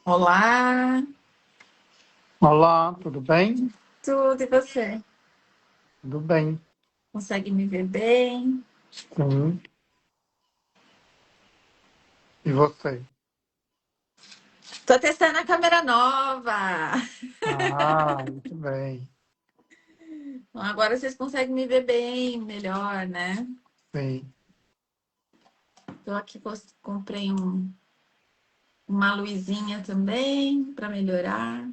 Olá, Olá, tudo bem? tudo e você? Tudo bem, Consegue me ver bem? sim. E você? Tô testando a câmera nova. Ah, muito bem, Então, agora vocês conseguem me ver bem, melhor, né? sim, Tô aqui, comprei uma luzinha também para melhorar.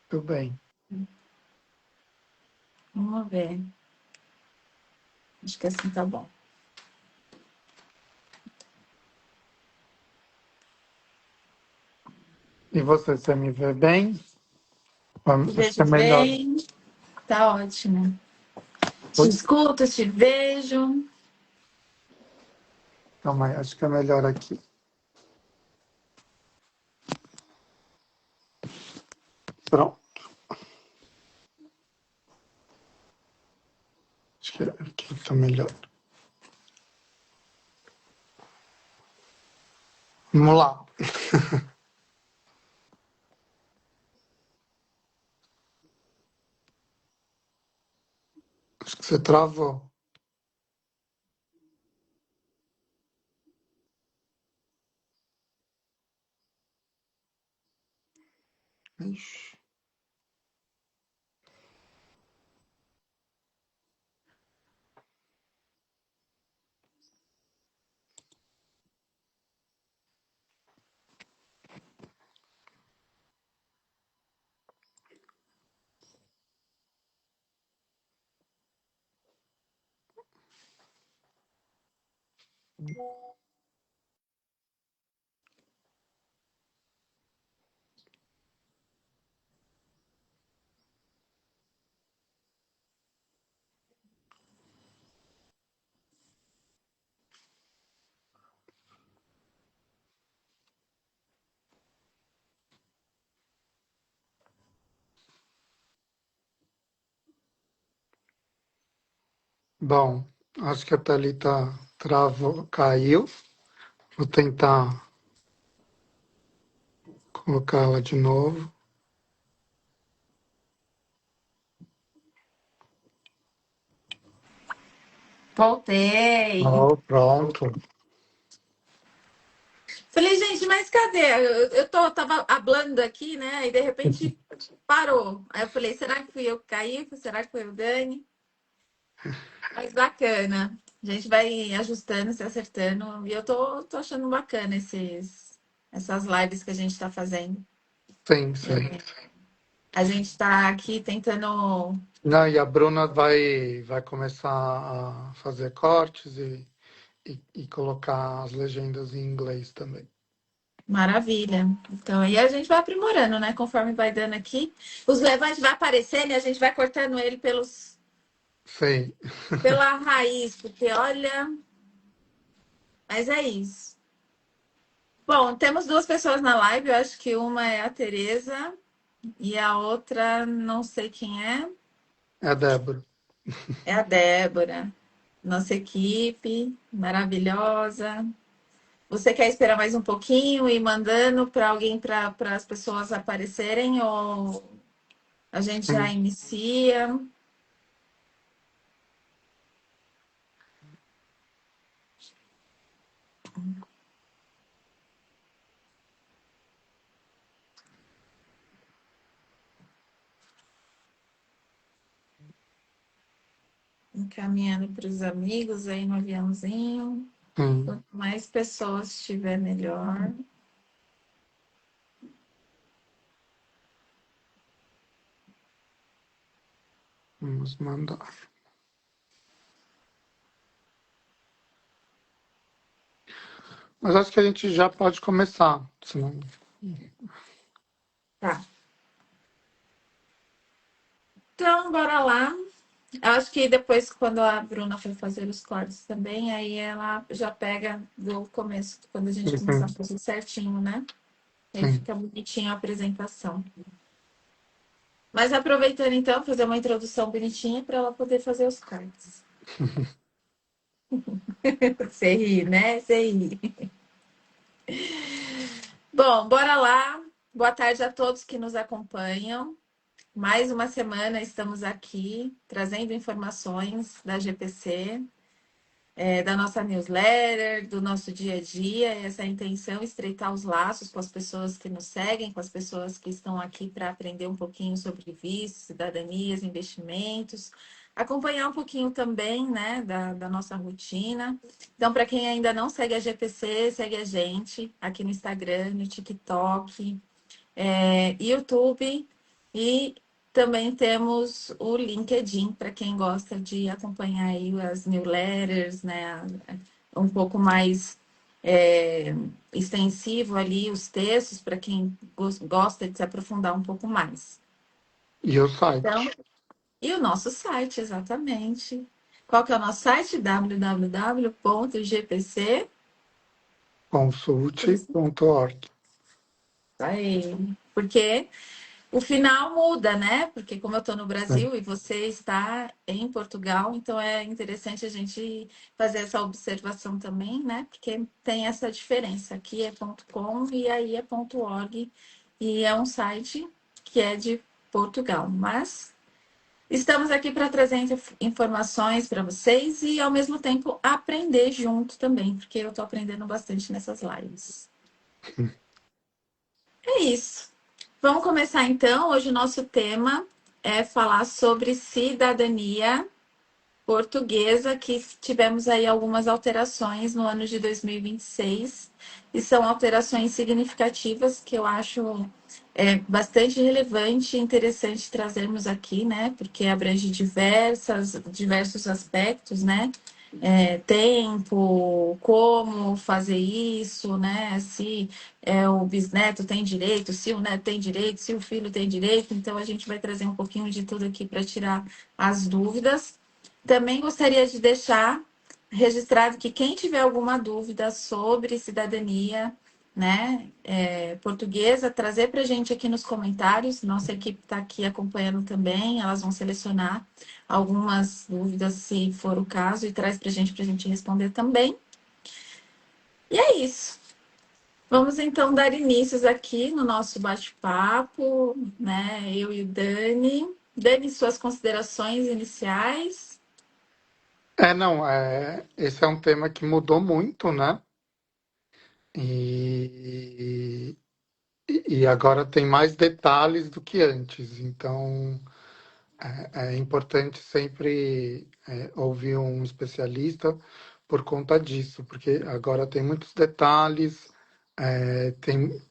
tudo bem. Vamos ver. Acho que assim tá bom. E você me vê bem? Te Acho que vejo é melhor. bem, tá ótimo. Te Oi? escuto, te vejo. Calma aí, acho que é melhor aqui. Pronto, acho que aqui está melhor. Vamos lá. Acho que você travou. Ixi. Bom, acho que a Thalita travou, caiu. Vou tentar colocá-la de novo. Voltei. Oh, pronto. Falei, gente, mas cadê? Tava hablando aqui, né? E de repente parou. Aí eu falei, será que fui eu que caí? Será que foi o Dani? Mas bacana. A gente vai ajustando, se acertando. E eu tô achando bacana essas lives que a gente tá fazendo. Sim, sim. A gente tá aqui tentando. Não, e a Bruna vai começar a fazer cortes e colocar as legendas em inglês também. Maravilha. Então, aí a gente vai aprimorando, né? Conforme vai dando aqui. Os levantes vai aparecendo e a gente vai cortando ele Sim. pela raiz, porque olha. Mas é isso. Bom, temos duas pessoas na live. Eu acho que uma é a Tereza e a outra não sei quem é. É a Débora. É a Débora. Nossa equipe maravilhosa. Você quer esperar mais um pouquinho e ir mandando para alguém para as pessoas aparecerem ou a gente já Sim. inicia? Encaminhando para os amigos aí no aviãozinho. Sim. Quanto mais pessoas tiver, melhor. Vamos mandar. Mas acho que a gente já pode começar. Senão... Tá. Então, bora lá. Eu acho que depois, quando a Bruna for fazer os cortes também, aí ela já pega do começo, quando a gente Sim, começar a sim. fazer certinho, né? Aí Sim. fica bonitinho a apresentação. Mas aproveitando então, fazer uma introdução bonitinha para ela poder fazer os cortes. Você ri, né? Você ri. Bom, bora lá. Boa tarde a todos que nos acompanham. Mais uma semana estamos aqui trazendo informações da GPC, da nossa newsletter, do nosso dia a dia. Essa é a intenção, estreitar os laços com as pessoas que nos seguem, com as pessoas que estão aqui para aprender um pouquinho sobre vistos, cidadanias, investimentos, acompanhar um pouquinho também, né, da nossa rotina. Então, para quem ainda não segue a GPC, segue a gente aqui no Instagram, no TikTok, YouTube, e também temos o LinkedIn para quem gosta de acompanhar aí as newsletters, né? Um pouco mais extensivo ali os textos para quem gosta de se aprofundar um pouco mais. E o Então, site, e o nosso site, exatamente. Qual que é o nosso site? www.gpc. consulte.org. Aí, porque o final muda, né? Porque como eu estou no Sim. Brasil e você está em Portugal, então é interessante a gente fazer essa observação também, né? Porque tem essa diferença. Aqui é .com e aí é .org e é um site que é de Portugal. Mas estamos aqui para trazer informações para vocês e ao mesmo tempo aprender junto também, porque eu estou aprendendo bastante nessas lives. É isso. Vamos começar então. Hoje o nosso tema é falar sobre cidadania portuguesa, que tivemos aí algumas alterações no ano de 2026, e são alterações significativas que eu acho bastante relevante e interessante trazermos aqui, né? Porque abrange diversos aspectos, né? Tempo, como fazer isso, né? Se o bisneto tem direito, se o neto tem direito, se o filho tem direito. Então, a gente vai trazer um pouquinho de tudo aqui para tirar as dúvidas. Também gostaria de deixar registrado que quem tiver alguma dúvida sobre cidadania, né, portuguesa, trazer para a gente aqui nos comentários. Nossa equipe está aqui acompanhando também, elas vão selecionar algumas dúvidas, se for o caso, e traz para a gente responder também. E é isso. Vamos então dar inícios aqui no nosso bate-papo, né? Eu e o Dani. Dani, suas considerações iniciais. Não, esse é um tema que mudou muito, né? E, e agora tem mais detalhes do que antes. Então, é importante sempre ouvir um especialista por conta disso, porque agora tem muitos detalhes, tem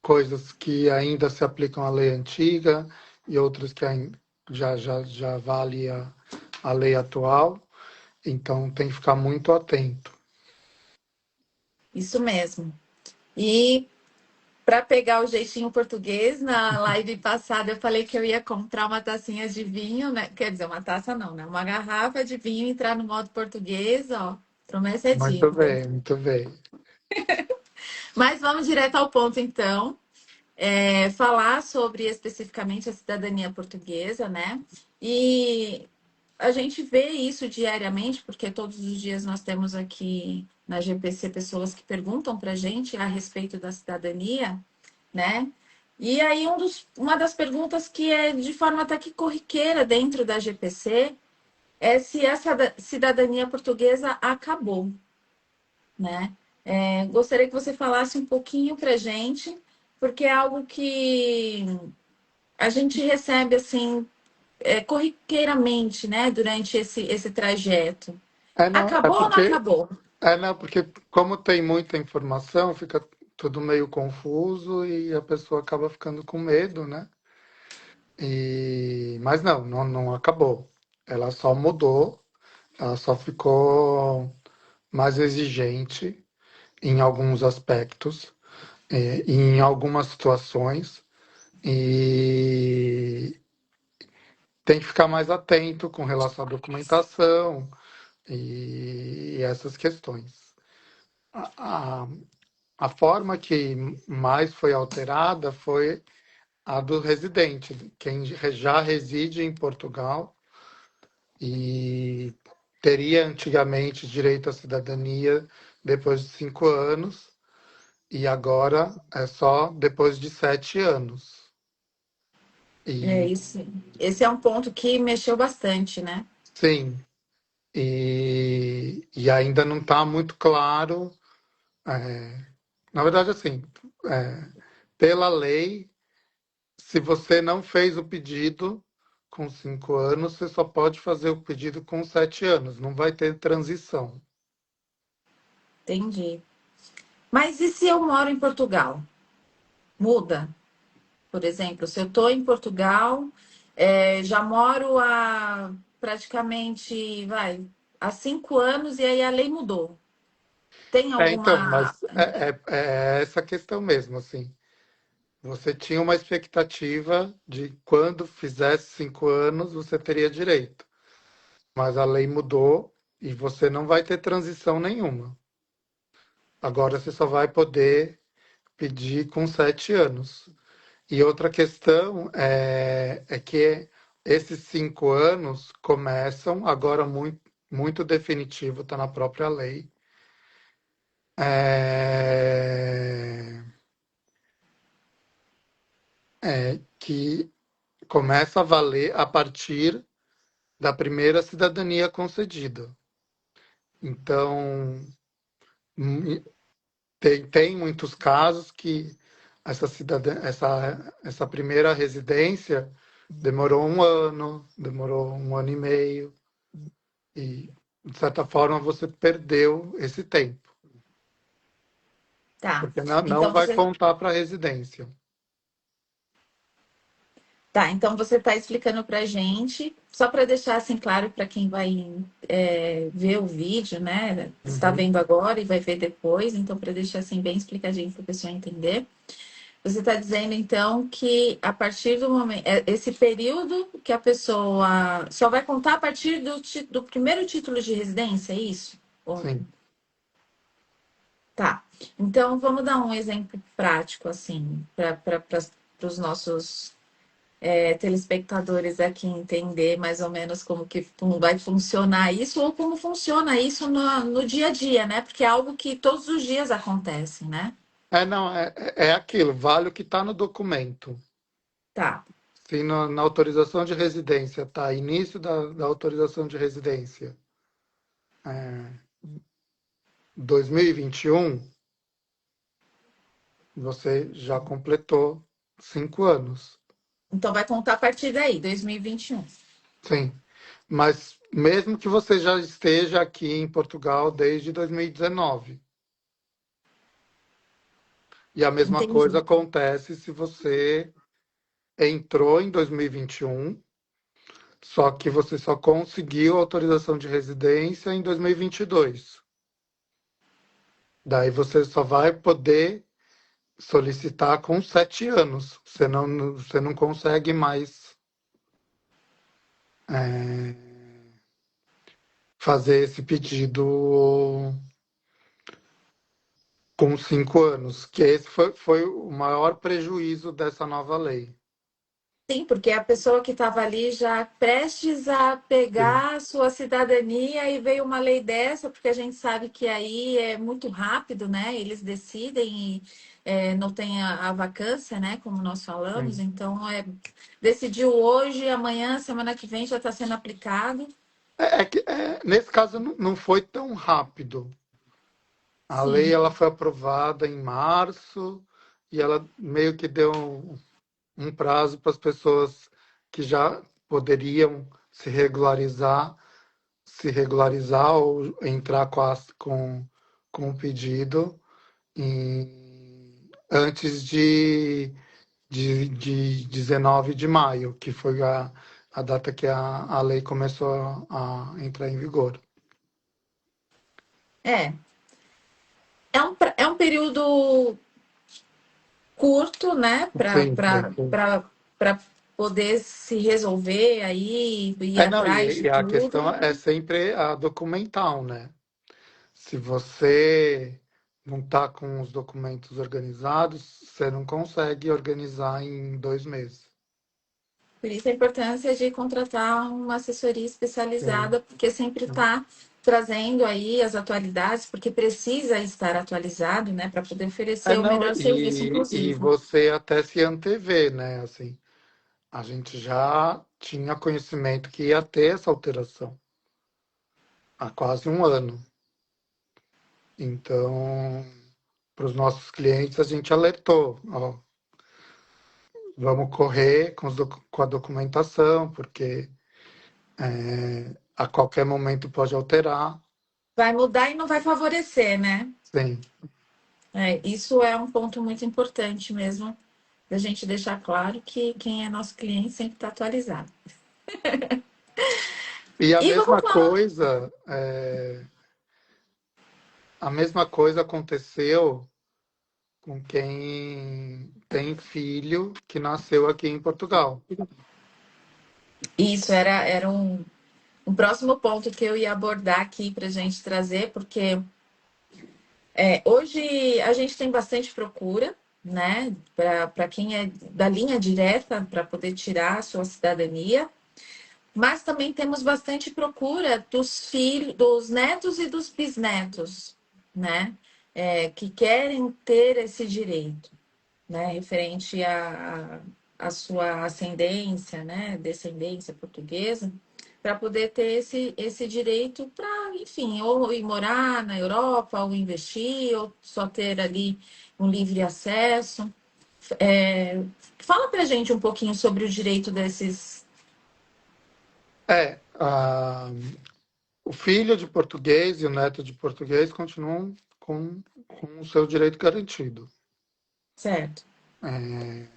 coisas que ainda se aplicam à lei antiga e outras que já vale a lei atual. Então, tem que ficar muito atento. Isso mesmo. E para pegar o jeitinho português, na live passada eu falei que eu ia comprar uma tacinha de vinho, né? Quer dizer, uma taça não, né? Uma garrafa de vinho e entrar no modo português, ó. Promessa é Muito dívida. bem, muito bem. Mas vamos direto ao ponto, então. Falar sobre especificamente a cidadania portuguesa, né? E a gente vê isso diariamente, porque todos os dias nós temos aqui na GPC pessoas que perguntam para a gente a respeito da cidadania, né? E aí, uma das perguntas que é de forma até que corriqueira dentro da GPC é se essa cidadania portuguesa acabou, né? Gostaria que você falasse um pouquinho para a gente, porque é algo que a gente recebe assim corriqueiramente, né? Durante esse trajeto. Não, Acabou ou não acabou? não, porque como tem muita informação, fica tudo meio confuso e a pessoa acaba ficando com medo, né? Mas não acabou. Ela só mudou, ela só ficou mais exigente em alguns aspectos, e em algumas situações, e tem que ficar mais atento com relação à documentação e essas questões. A, a, a forma que mais foi alterada foi a do residente, quem já reside em Portugal e teria antigamente direito à cidadania depois de 5 anos, e agora é só depois de 7 anos. É E isso. Esse é um ponto que mexeu bastante, né? sim, e ainda não está muito claro. é, Na verdade, assim, é, pela lei, se você não fez o pedido com 5 anos, você só pode fazer o pedido com 7 anos, não vai ter transição. Entendi. Mas e se eu moro em Portugal? Muda? Por exemplo, se eu estou em Portugal, já moro há praticamente, há 5 anos e aí a lei mudou. Tem Então, alguma. mas é essa questão mesmo, assim. Você tinha uma expectativa de quando fizesse 5 anos você teria direito, mas a lei mudou e você não vai ter transição nenhuma. Agora você só vai poder pedir com 7 anos. E outra questão é que esses 5 anos começam agora muito definitivo, está na própria lei. É, que começa a valer a partir da primeira cidadania concedida. Então, hum, tem muitos casos que essa primeira residência demorou 1 ano, demorou 1 ano e meio, e, de certa forma, você perdeu esse tempo, Tá. porque não Então vai você contar para a residência. então você está explicando para a gente, só para deixar assim claro para quem vai ver o vídeo, né? Está Uhum, vendo agora e vai ver depois, então para deixar assim bem explicadinho para a pessoa entender. Você está dizendo então que a partir do momento, esse período que a pessoa só vai contar a partir do primeiro título de residência, é isso? sim. Tá. Então vamos dar um exemplo prático assim para os nossos telespectadores aqui entender mais ou menos como vai funcionar isso ou como funciona isso no dia a dia, né? Porque é algo que todos os dias acontece, né? Não, é aquilo, vale o que está no documento. Tá. Se na autorização de residência está início da autorização de residência, 2021, você já completou 5 anos. Então vai contar a partir daí, 2021. Sim. Mas mesmo que você já esteja aqui em Portugal desde 2019. E a mesma coisa Entendi. acontece se você entrou em 2021, só que você só conseguiu autorização de residência em 2022. Daí você só vai poder solicitar com 7 anos. Você não consegue mais é, fazer esse pedido com 5 anos, que esse foi o maior prejuízo dessa nova lei. Sim, porque a pessoa que estava ali já prestes a Sim, pegar a sua cidadania e veio uma lei dessa, porque a gente sabe que aí é muito rápido, né? Eles decidem e não tem a vacância, né? Como nós falamos. sim. Então, decidiu hoje, amanhã, semana que vem já está sendo aplicado. Nesse caso não foi tão rápido. A lei Sim, ela foi aprovada em março e ela meio que deu um prazo para as pessoas que já poderiam se regularizar ou entrar com o pedido antes de 19 de maio, que foi a data que a lei começou a entrar em vigor. é. É um período curto, né? Sim, sim. Para poder se resolver aí, ir Não, atrás de e a questão tudo. é sempre a documental, né? Se você não está com os documentos organizados, você não consegue organizar em 2 meses. Por isso a importância de contratar uma assessoria Sim, especializada, porque sempre está trazendo aí as atualidades, porque precisa estar atualizado, né, para poder É, oferecer o não, melhor serviço, e inclusive. você até se antevê, né? Assim, a gente já tinha conhecimento que ia ter essa alteração há quase um ano. Então, para os nossos clientes, a gente alertou, ó, vamos correr com a documentação, porque a qualquer momento pode alterar. Vai mudar e não vai favorecer, né? Sim. Isso é um ponto muito importante mesmo, da gente deixar claro que quem é nosso cliente sempre está atualizado. E E vamos falar. a mesma coisa aconteceu com quem tem filho que nasceu aqui em Portugal. Isso era um próximo ponto que eu ia abordar aqui para a gente trazer, porque hoje a gente tem bastante procura, né, para quem é da linha direta para poder tirar a sua cidadania, mas também temos bastante procura dos filhos, dos netos e dos bisnetos, né, que querem ter esse direito, né, referente à sua ascendência, né, descendência portuguesa, para poder ter esse direito para, enfim, ou ir morar na Europa, ou investir, ou só ter ali um livre acesso. É, fala para gente um pouquinho sobre o direito desses. É, a, o filho de português e o neto de português continuam com o seu direito garantido. Certo. É,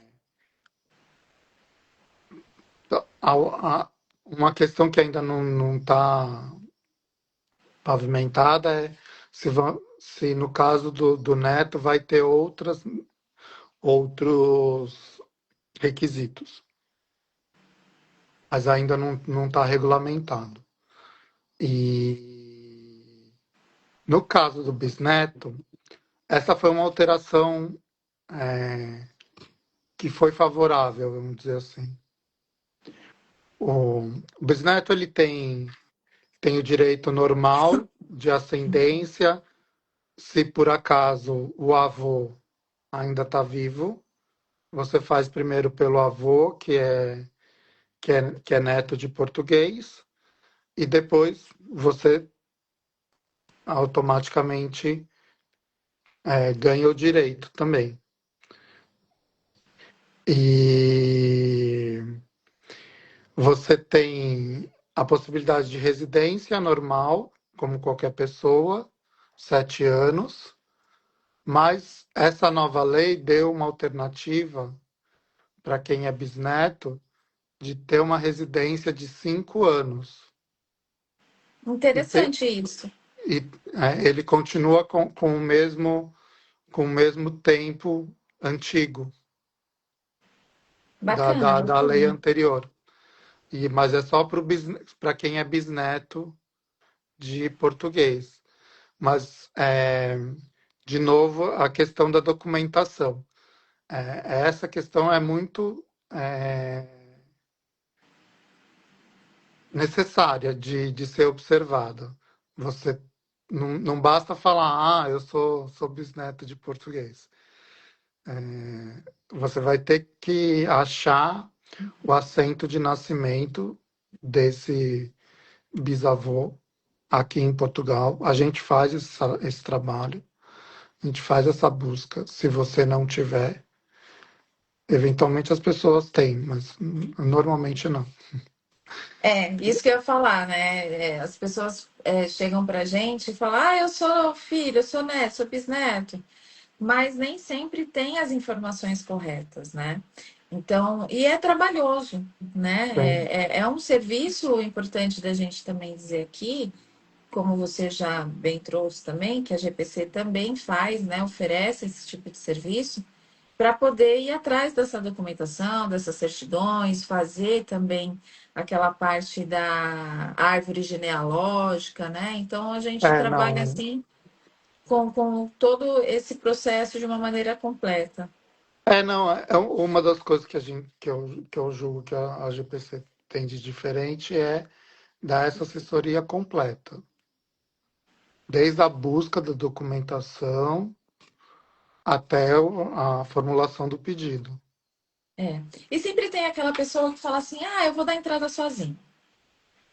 uma questão que ainda não está pavimentada é se no caso do neto vai ter outros requisitos, mas ainda não está regulamentado. E no caso do bisneto, essa foi uma alteração é, que foi favorável, vamos dizer assim. O bisneto ele tem o direito normal de ascendência, se por acaso o avô ainda está vivo, você faz primeiro pelo avô, que é neto de português, e depois você automaticamente ganha o direito também. E você tem a possibilidade de residência normal, como qualquer pessoa, 7 anos, mas essa nova lei deu uma alternativa para quem é bisneto de ter uma residência de 5 anos. E, te- Interessante isso. ele continua com o mesmo tempo antigo Bacana, da muito lei bem. anterior. Mas é só para quem é bisneto de português. Mas, de novo, a questão da documentação. Essa questão é muito necessária de ser observada. Você não basta falar, eu sou bisneto de português. Você vai ter que achar o assento de nascimento desse bisavô aqui em Portugal. A gente faz esse trabalho, a gente faz essa busca. Se você não tiver, eventualmente as pessoas têm, mas normalmente não. Isso que eu ia falar, né? As pessoas chegam pra gente e falam: eu sou filho, eu sou neto, sou bisneto, mas nem sempre tem as informações corretas, né? Então, e é trabalhoso, né? Tem. É um serviço importante da gente também dizer aqui, como você já bem trouxe também, que a GPC também faz, né? Oferece esse tipo de serviço para poder ir atrás dessa documentação, dessas certidões, fazer também aquela parte da árvore genealógica, né? Então a gente trabalha Não. assim com todo esse processo de uma maneira completa. Não, uma das coisas que eu julgo que a GPC tem de diferente é dar essa assessoria completa. desde a busca da documentação até a formulação do pedido. É. E sempre tem aquela pessoa que fala assim: ah, eu vou dar entrada sozinho.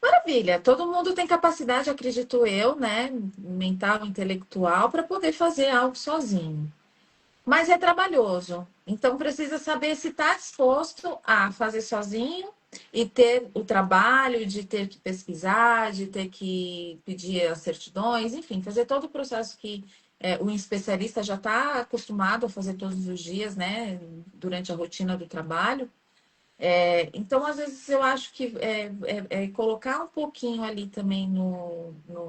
Maravilha, todo mundo tem capacidade, acredito eu, né, mental, intelectual, para poder fazer algo sozinho. Mas é trabalhoso. Então precisa saber se está disposto a fazer sozinho e ter o trabalho de ter que pesquisar, de ter que pedir as certidões, enfim, fazer todo o processo que o especialista já está acostumado a fazer todos os dias, né, durante a rotina do trabalho. Então, às vezes, eu acho que é colocar um pouquinho ali também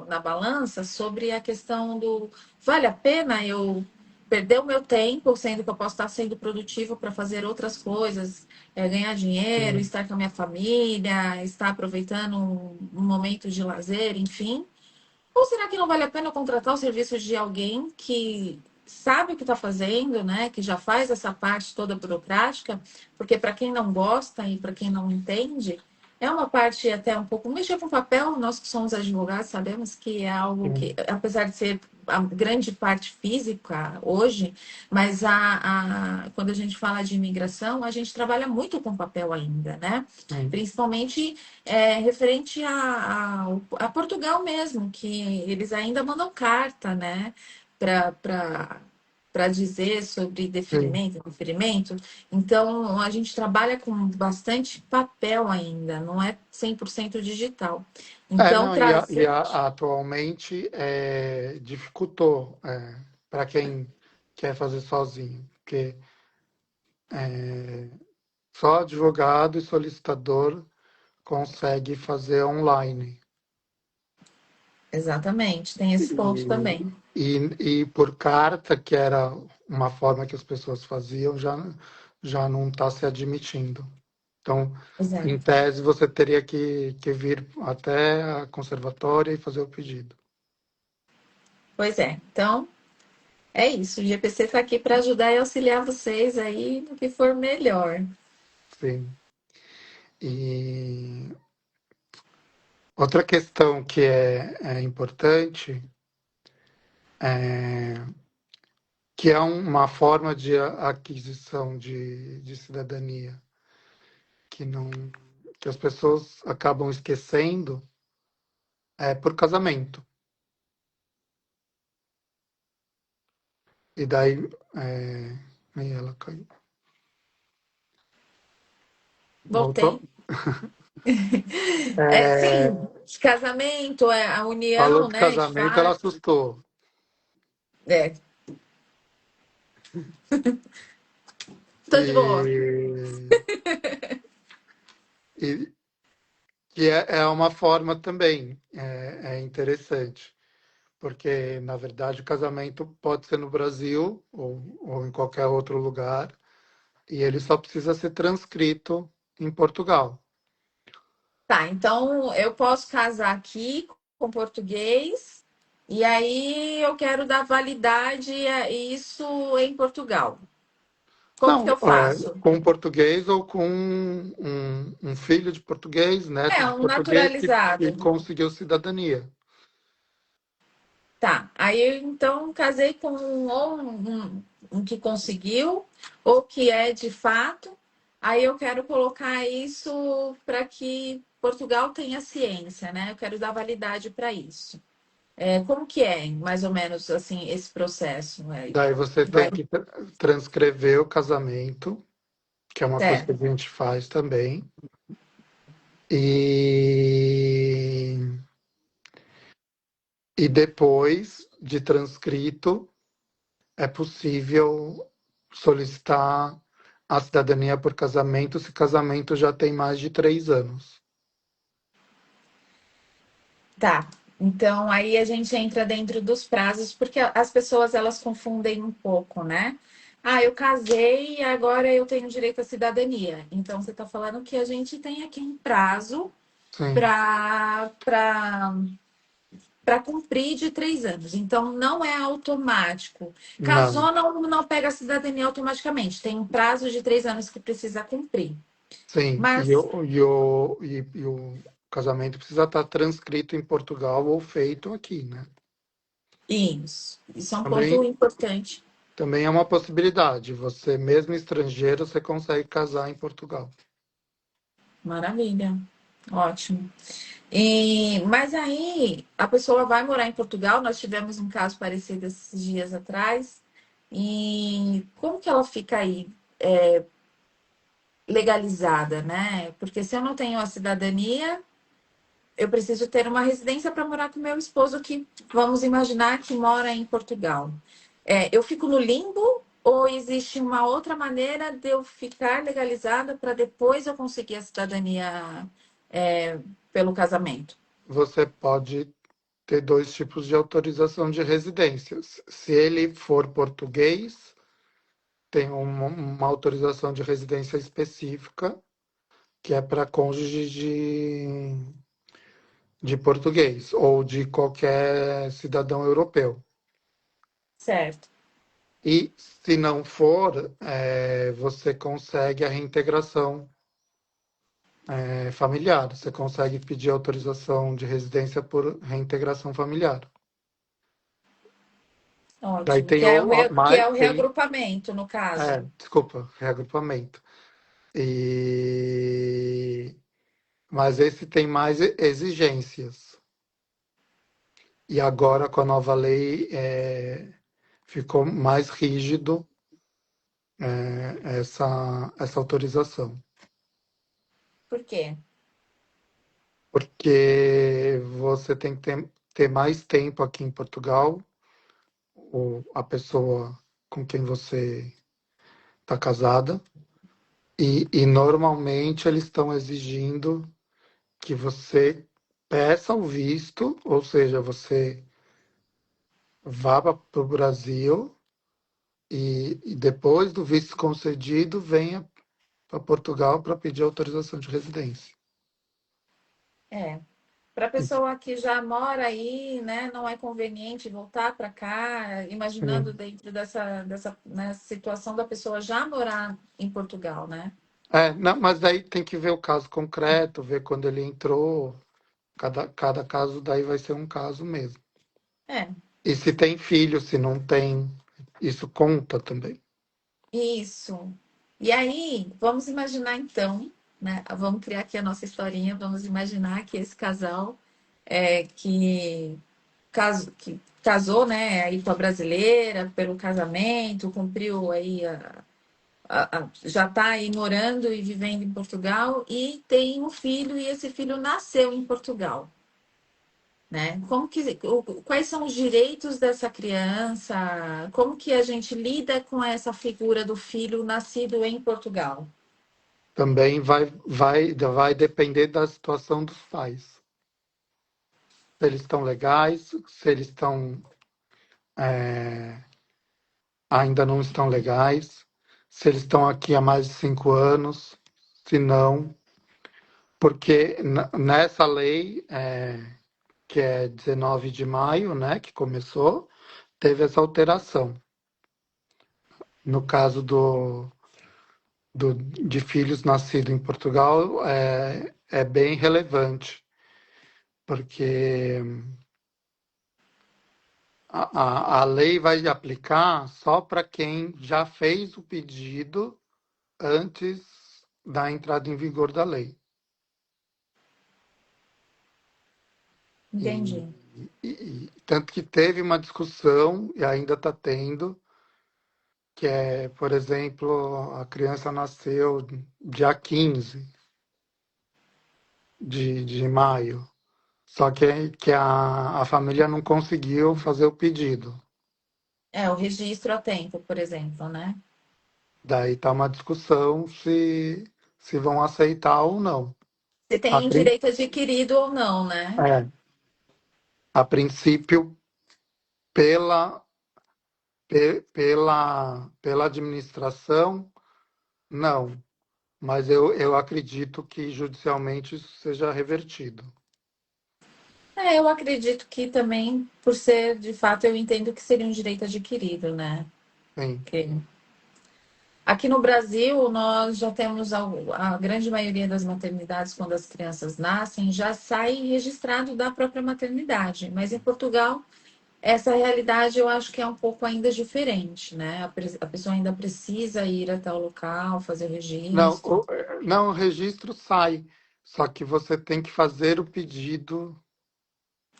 na balança sobre a questão do vale a pena eu perder o meu tempo, sendo que eu posso estar sendo produtivo para fazer outras coisas, ganhar dinheiro, Sim, estar com a minha família, estar aproveitando um momento de lazer, enfim. Ou será que não vale a pena eu contratar os serviços de alguém que sabe o que está fazendo, né? Que já faz essa parte toda burocrática? Porque para quem não gosta e para quem não entende, é uma parte até um pouco mexer com papel. Nós que somos advogados sabemos que é algo que, sim. apesar de ser a grande parte física hoje, mas quando a gente fala de imigração, a gente trabalha muito com papel ainda, né? Sim. Principalmente referente a Portugal mesmo, que eles ainda mandam carta, né, para dizer sobre Sim. deferimento, deferimento. Então, a gente trabalha com bastante papel ainda, não é 100% digital. Então, Não, trazer. atualmente dificultou para quem quer fazer sozinho, porque só advogado e solicitador consegue fazer online. Exatamente, tem esse ponto E, também. e por carta, que era uma forma que as pessoas faziam, já não está se admitindo. Então, em Exato. tese, você teria que vir até a conservatória e fazer o pedido. Pois é. Então, é isso. O GPC está aqui para ajudar e auxiliar vocês aí no que for melhor. Sim. E outra questão que é importante, é, que é uma forma de aquisição de cidadania, que não, que as pessoas acabam esquecendo, é por casamento. E daí, aí ela caiu. Voltou? Voltei. É, Sim, casamento, a falou união, de né, de casamento, ela fato. assustou. É, tô de boa. E, e, que é uma forma também, é interessante, porque, na verdade, o casamento pode ser no Brasil ou em qualquer outro lugar, e ele só precisa ser transcrito em Portugal. Tá, então eu posso casar aqui com português e aí eu quero dar validade a isso em Portugal. Como que Não, eu faço? com português ou com um filho de português, neto É, de um português que naturalizado. conseguiu cidadania. Tá, aí eu então casei com um que conseguiu, ou que é de fato. Aí eu quero colocar isso para que Portugal tenha ciência, né? Eu quero dar validade para isso. Como que é, mais ou menos, assim, esse processo? Daí você tem Vai, que transcrever o casamento, que é uma coisa que a certo. gente faz também. E, e depois de transcrito, é possível solicitar a cidadania por casamento se o casamento já tem mais de 3 anos. Tá. Então, aí a gente entra dentro dos prazos, porque as pessoas elas confundem um pouco, né? Ah, eu casei e agora eu tenho direito à cidadania. Então, você está falando que a gente tem aqui um prazo Sim, para cumprir de 3 anos. Então, não é automático. não. Casou, não pega a cidadania automaticamente. Tem um prazo de 3 anos que precisa cumprir. Sim, Mas e o casamento precisa estar transcrito em Portugal ou feito aqui, né? Isso é um ponto Também, importante. também é uma possibilidade. Você, mesmo estrangeiro, você consegue casar em Portugal. Maravilha. Ótimo. Mas aí a pessoa vai morar em Portugal. Nós tivemos um caso parecido esses dias atrás. E como que ela fica aí legalizada, né? Porque se eu não tenho a cidadania, eu preciso ter uma residência para morar com meu esposo, que vamos imaginar que mora em Portugal. Eu fico no limbo ou existe uma outra maneira de eu ficar legalizada para depois eu conseguir a cidadania pelo casamento? Você pode ter dois tipos de autorização de residências. Se ele for português, tem uma autorização de residência específica, que é para cônjuge de português ou de qualquer cidadão europeu. Certo. E se não for, você consegue a reintegração familiar. Você consegue pedir autorização de residência por reintegração familiar. Daí Ótimo. tem Que é mais, o reagrupamento, no caso. desculpa, reagrupamento. Mas esse tem mais exigências. E agora, com a nova lei, ficou mais rígido, essa autorização. Por quê? Porque você tem que ter mais tempo aqui em Portugal, ou a pessoa com quem você está casada, e normalmente eles estão exigindo que você peça o visto, ou seja, você vá para o Brasil e depois do visto concedido, venha para Portugal para pedir autorização de residência. É. Para a pessoa que já mora aí, né, não é conveniente voltar para cá, imaginando Sim. dentro dessa né, situação da pessoa já morar em Portugal, né? Não, mas daí tem que ver o caso concreto, ver quando ele entrou. Cada caso daí vai ser um caso mesmo. É, E se tem filho, se não tem, isso conta também. isso. E aí, vamos imaginar então, né? Vamos criar aqui a nossa historinha, vamos imaginar que esse casal que casou, né, aí com a brasileira pelo casamento, cumpriu aí já está aí morando e vivendo em Portugal e tem um filho e esse filho nasceu em Portugal, né? Quais são os direitos dessa criança? Como que a gente lida com essa figura do filho nascido em Portugal? Também vai depender da situação dos pais. Se eles estão legais, se eles é, ainda não estão legais, se eles estão aqui há mais de 5 anos, se não, porque nessa lei, que é 19 de maio, né, que começou, teve essa alteração. No caso de filhos nascidos em Portugal, é bem relevante, porque a lei vai aplicar só para quem já fez o pedido antes da entrada em vigor da lei. E, Entendi. tanto que teve uma discussão, e ainda está tendo, que é, por exemplo, a criança nasceu dia 15 de maio, só que a família não conseguiu fazer o pedido. O registro a tempo, por exemplo, né? Daí está uma discussão se vão aceitar ou não. Se A, tem prin- direito adquirido ou não, né? é, a princípio, pela, pela administração, não. Mas eu acredito que judicialmente isso seja revertido. Eu acredito que também, por ser, de fato, eu entendo que seria um direito adquirido, né? Sim. Aqui no Brasil, nós já temos a grande maioria das maternidades, quando as crianças nascem, já sai registrado da própria maternidade. Mas em Portugal, essa realidade eu acho que é um pouco ainda diferente, né? A pessoa ainda precisa ir até o local, fazer o Não, registro. não, o registro sai, só que você tem que fazer o pedido.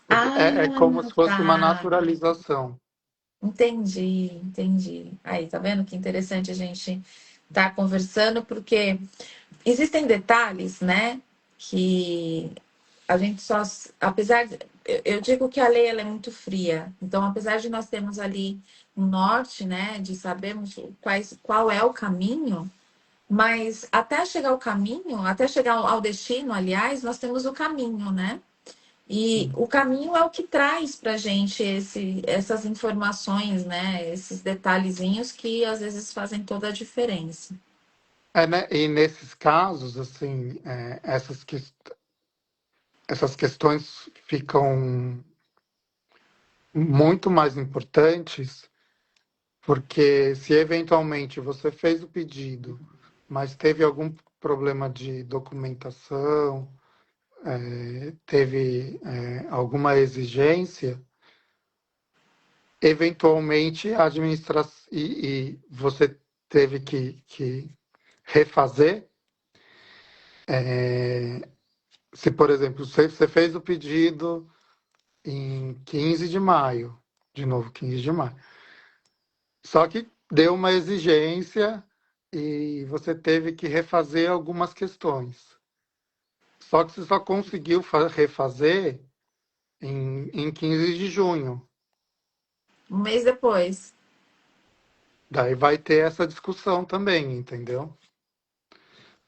É Ah, como se fosse uma tá. naturalização. Entendi, entendi. Aí, tá vendo que interessante a gente estar conversando, porque existem detalhes, né, que a gente só, apesar de, eu digo que a lei ela é muito fria. Então, apesar de nós termos ali um norte, né, de sabermos qual é o caminho, mas até chegar ao caminho, até chegar ao destino, aliás, nós temos o caminho, né? E Sim. o caminho é o que traz para a gente essas informações, né? Esses detalhezinhos que às vezes fazem toda a diferença. Né? E nesses casos, assim, essas questões ficam muito mais importantes, porque se eventualmente você fez o pedido, mas teve algum problema de documentação, teve, alguma exigência, eventualmente a administração e você teve que refazer. Se, por exemplo, você fez o pedido em 15 de maio, de novo, 15 de maio, só que deu uma exigência e você teve que refazer algumas questões. Só que você só conseguiu refazer em 15 de junho. Um mês depois. Daí vai ter essa discussão também, entendeu?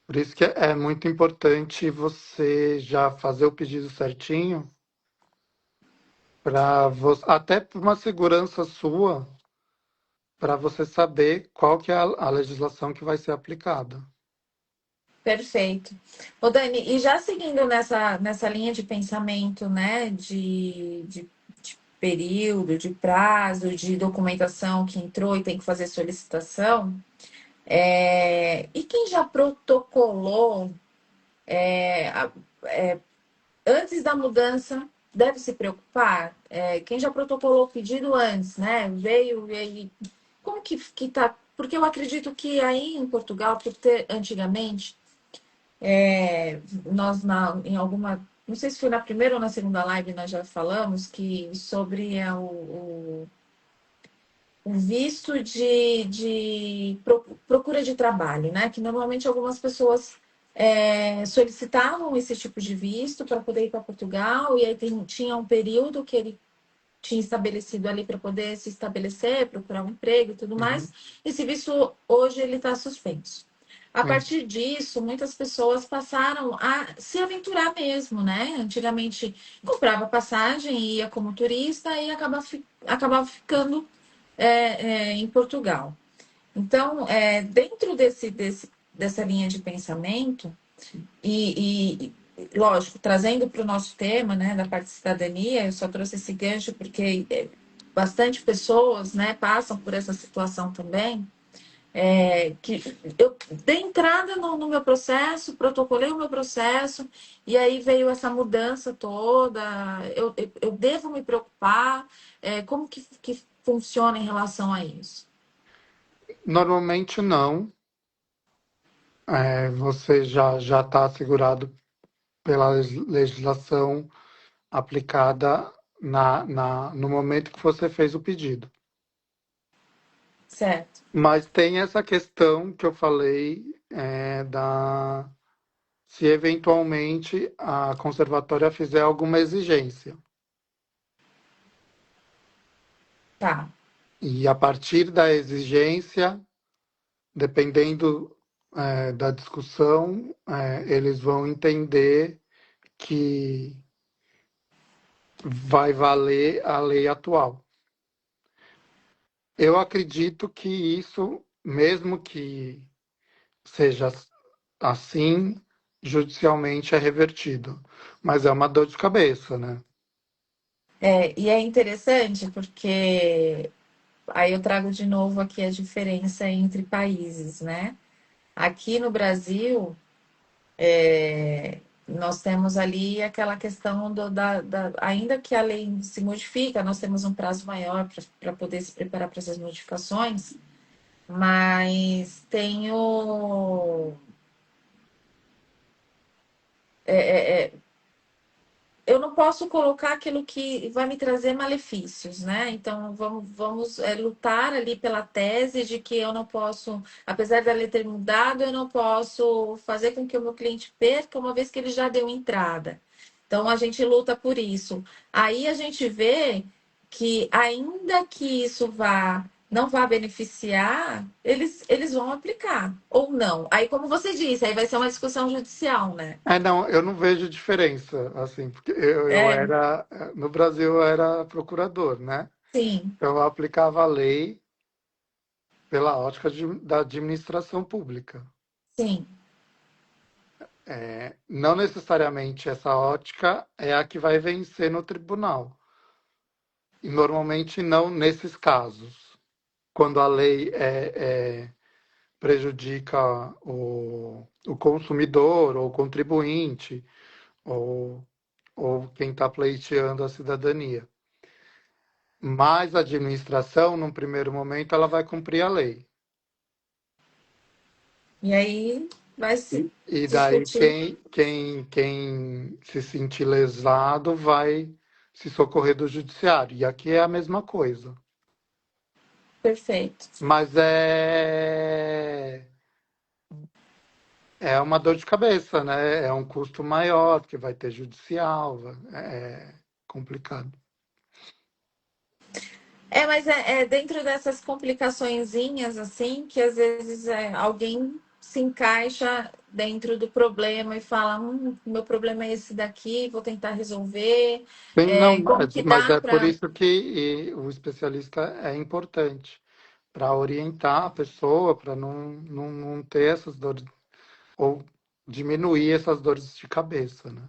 Por isso que é muito importante você já fazer o pedido certinho, para você, até por uma segurança sua, para você saber qual que é a legislação que vai ser aplicada. Perfeito. Ô, Dani, e já seguindo nessa linha de pensamento, né, de período, de prazo, de documentação que entrou e tem que fazer solicitação, e quem já protocolou antes da mudança deve se preocupar? Quem já protocolou o pedido antes, né? Veio e aí. Como que tá? Porque eu acredito que aí em Portugal, por ter antigamente, nós em alguma. Não sei se foi na primeira ou na segunda live, nós já falamos que sobre o visto de procura de trabalho, né? Que normalmente algumas pessoas solicitavam esse tipo de visto para poder ir para Portugal, e aí tinha um período que ele tinha estabelecido ali para poder se estabelecer, procurar um emprego e tudo mais. Uhum, Esse visto hoje ele está suspenso. A sim. partir disso, muitas pessoas passaram a se aventurar mesmo, né? Antigamente comprava passagem, ia como turista e acabava ficando em Portugal. Então, dentro dessa linha de pensamento, lógico, trazendo para o nosso tema, né, da parte de cidadania, eu só trouxe esse gancho porque bastante pessoas, né, passam por essa situação também, que eu dei entrada no meu processo, protocolei o meu processo, e aí veio essa mudança toda, eu devo me preocupar, como que funciona em relação a isso? Normalmente não. Você já está assegurado pela legislação aplicada no momento que você fez o pedido. Certo. Mas tem essa questão que eu falei, se eventualmente a conservatória fizer alguma exigência. Tá. E a partir da exigência, dependendo, da discussão, eles vão entender que vai valer a lei atual. Eu acredito que isso, mesmo que seja assim, judicialmente é revertido. Mas é uma dor de cabeça, né? E é interessante porque aí eu trago de novo aqui a diferença entre países, né? Aqui no Brasil, nós temos ali aquela questão ainda que a lei se modifica, nós temos um prazo maior para poder se preparar para essas modificações, mas tem o. Eu não posso colocar aquilo que vai me trazer malefícios, né? Então, vamos lutar ali pela tese de que eu não posso, apesar da lei ter mudado, eu não posso fazer com que o meu cliente perca, uma vez que ele já deu entrada. Então, a gente luta por isso. Aí a gente vê que, ainda que isso não vá beneficiar, eles vão aplicar, ou não. Aí, como você disse, aí vai ser uma discussão judicial, né? Não, eu não vejo diferença, assim, porque eu É, era, no Brasil eu era procurador, né? sim, Então eu aplicava a lei pela ótica da administração pública. sim. Não necessariamente essa ótica é a que vai vencer no tribunal. E normalmente não nesses casos. Quando a lei prejudica o consumidor ou o contribuinte ou, ou quem está pleiteando a cidadania. Mas a administração, num primeiro momento, ela vai cumprir a lei. E aí vai se E daí discutir. quem se sentir lesado vai se socorrer do judiciário. E aqui é a mesma coisa. Perfeito. Mas é uma dor de cabeça, né? É um custo maior, porque vai ter judicial, é complicado. Mas é dentro dessas complicaçõezinhas, assim, que às vezes alguém se encaixa dentro do problema e fala: meu problema é esse daqui, vou tentar resolver. Sim, não, Como que mas dá é por para. isso que o especialista é importante, para orientar a pessoa, para não ter essas dores, ou diminuir essas dores de cabeça, né?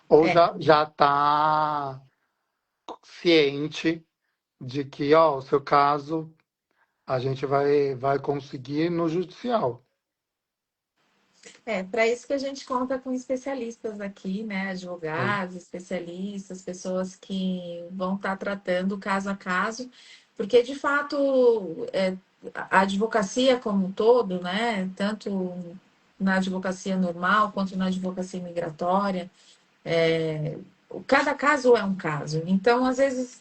Ou É, já está ciente de que, ó, o seu caso a gente vai conseguir no judicial. para isso que a gente conta com especialistas aqui, né? É. Advogados, especialistas, pessoas que vão estar tratando caso a caso, porque de fato a advocacia como um todo, né? Tanto na advocacia normal quanto na advocacia migratória, é, cada caso é um caso. Então, às vezes,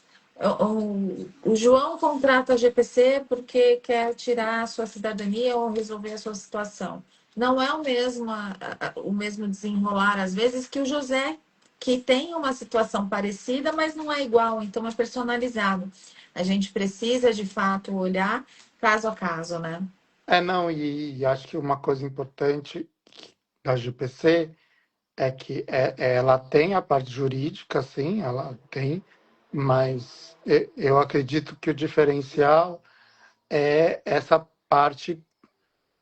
o João contrata a GPC porque quer tirar a sua cidadania ou resolver a sua situação. Não é o mesmo desenrolar, às vezes, que o José, que tem uma situação parecida, mas não é igual, então é personalizado. A gente precisa, de fato, olhar caso a caso, né? Não, e acho que uma coisa importante da GPC é que ela tem a parte jurídica, sim, ela tem, mas eu acredito que o diferencial é essa parte,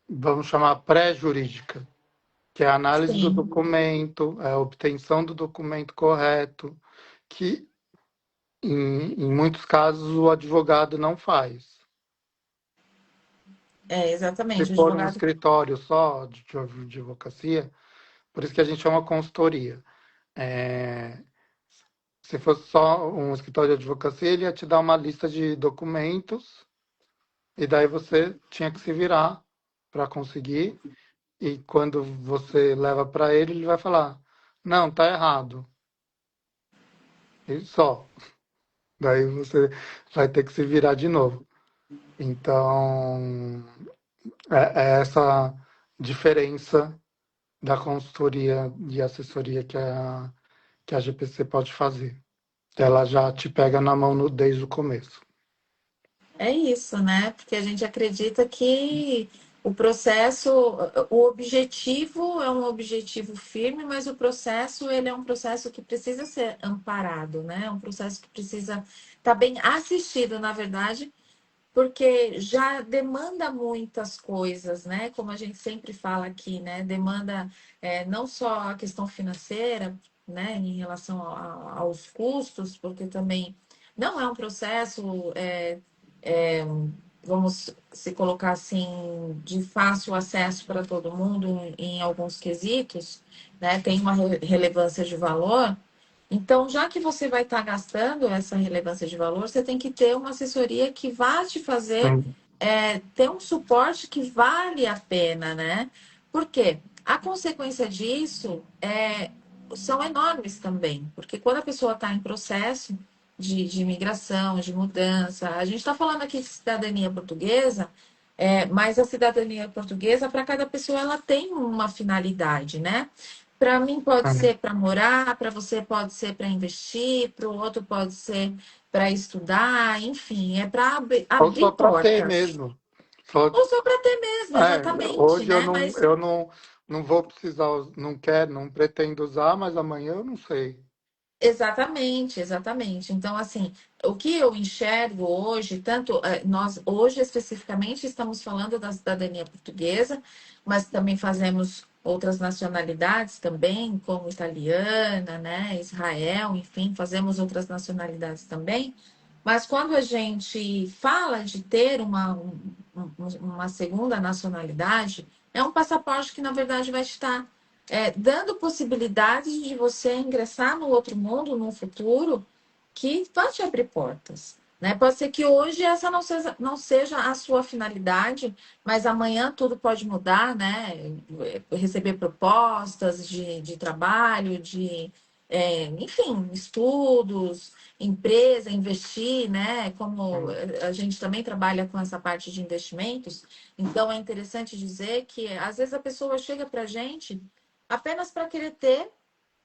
vamos chamar pré-jurídica, que é a análise do Sim, documento, a obtenção do documento correto, que em muitos casos o advogado não faz. Se exatamente. O for um advogado escritório só de advocacia, por isso que a gente chama consultoria. É, Se fosse só um escritório de advocacia, ele ia te dar uma lista de documentos e daí você tinha que se virar para conseguir. E quando você leva para ele, ele vai falar: não, tá errado. E só. Daí você vai ter que se virar de novo. Então, é essa diferença da consultoria e assessoria que a GPC pode fazer. Ela já te pega na mão desde o começo. é isso, né? Porque a gente acredita que o processo, o objetivo é um objetivo firme, mas o processo, ele é um processo que precisa ser amparado, né? É um processo que precisa estar bem assistido, na verdade, porque já demanda muitas coisas, né? Como a gente sempre fala aqui, né? Demanda não só a questão financeira, né? Em relação aos custos, porque também não é um processo vamos se colocar assim, de fácil acesso para todo mundo em alguns quesitos, né? Tem uma relevância de valor. Então, já que você vai estar gastando essa relevância de valor, você tem que ter uma assessoria que vá te fazer Sim. ter um suporte que vale a pena, né? Por quê? A consequência disso são enormes também, porque quando a pessoa está em processo de imigração, de mudança, a gente está falando aqui de cidadania portuguesa, mas a cidadania portuguesa, para cada pessoa, ela tem uma finalidade, né? Para mim pode É. ser para morar, para você pode ser para investir, para o outro pode ser para estudar, enfim, é para Ou abrir só para ter portas. mesmo. Só, Ou só para ter mesmo, exatamente, hoje né? Mas eu não vou precisar, não quero, não pretendo usar, mas amanhã eu não sei. exatamente, exatamente. Então, assim, o que eu enxergo hoje, tanto nós hoje especificamente estamos falando da cidadania portuguesa, mas também fazemos outras nacionalidades também, como italiana, né, Israel, enfim, fazemos outras nacionalidades também. Mas quando a gente fala de ter uma segunda nacionalidade, é um passaporte que, na verdade, vai estar dando possibilidades de você ingressar no outro mundo, no futuro, que vai te abrir portas. Né? Pode ser que hoje essa não seja a sua finalidade, mas amanhã tudo pode mudar, né? Receber propostas de trabalho, enfim, estudos, empresa, investir, né? Como Sim. a gente também trabalha com essa parte de investimentos, então é interessante dizer que às vezes a pessoa chega para a gente apenas para querer ter,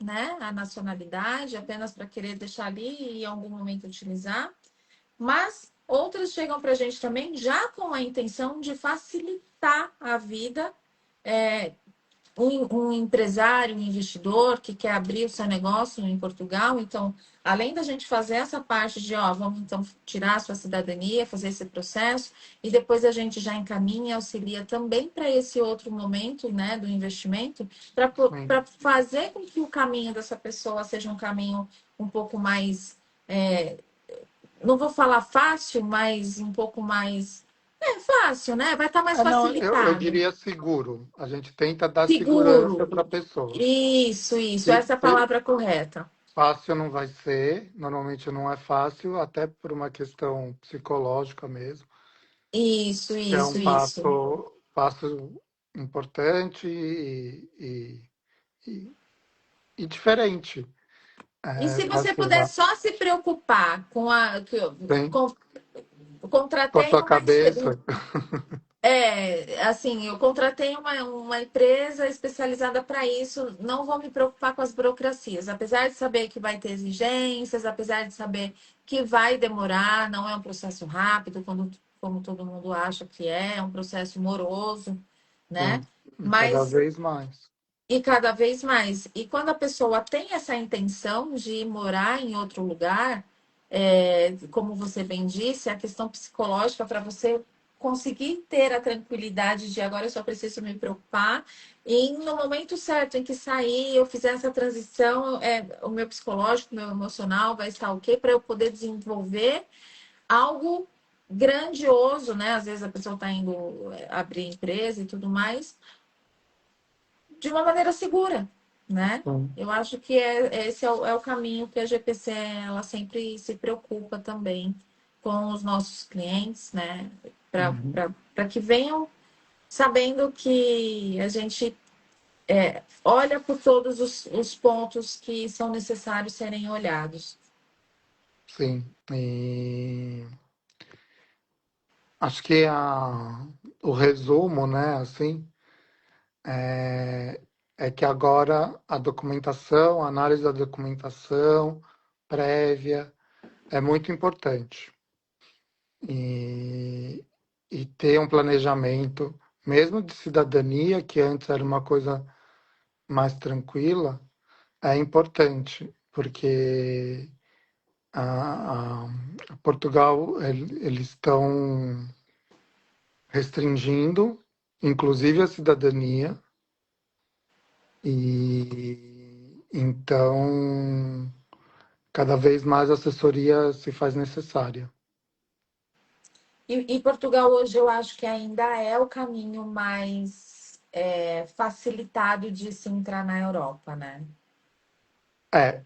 né, a nacionalidade, apenas para querer deixar ali e em algum momento utilizar, mas outras chegam para a gente também já com a intenção de facilitar a vida é, um empresário, um investidor que quer abrir o seu negócio em Portugal. Então, além da gente fazer essa parte de, ó, vamos então tirar a sua cidadania, fazer esse processo, e depois a gente já encaminha, auxilia também para esse outro momento, né, do investimento, para Sim. fazer com que o caminho dessa pessoa seja um caminho um pouco mais, é, não vou falar fácil, mas um pouco mais fácil, né? Vai estar mais Não, eu facilitado. diria seguro. A gente tenta dar segurança Seguro. para a pessoa. Isso, Se, essa é a palavra correta. fácil não vai ser, normalmente não é fácil, até por uma questão psicológica mesmo, Isso, que é um isso, isso. passo importante e, e diferente. E É, se vai você ser puder só se preocupar com bem com, com a contratei sua cabeça. assim, eu contratei uma empresa especializada para isso, não vou me preocupar com as burocracias, apesar de saber que vai ter exigências, apesar de saber que vai demorar, não é um processo rápido, como todo mundo acha que é um processo moroso, né? Sim, e cada Mas vez mais. e cada vez mais. E quando a pessoa tem essa intenção de morar em outro lugar, como você bem disse, a questão psicológica para você conseguir ter a tranquilidade de agora eu só preciso me preocupar e no momento certo em que sair, eu fizer essa transição, o meu psicológico, o meu emocional vai estar ok para eu poder desenvolver algo grandioso, né? Às vezes a pessoa está indo abrir empresa e tudo mais, de uma maneira segura, né? Sim. Eu acho que esse é o caminho que a GPC ela sempre se preocupa também com os nossos clientes, né? Uhum. Para que venham sabendo que a gente olha por todos os pontos que são necessários serem olhados. Sim. Acho que o resumo, né, assim, é, é que agora a documentação, a análise da documentação prévia é muito importante. E, e ter um planejamento, mesmo de cidadania, que antes era uma coisa mais tranquila, é importante, porque a, a- Portugal, eles estão restringindo, inclusive a cidadania, e então cada vez mais a assessoria se faz necessária. E Portugal hoje eu acho que ainda é o caminho mais facilitado de se entrar na Europa, né?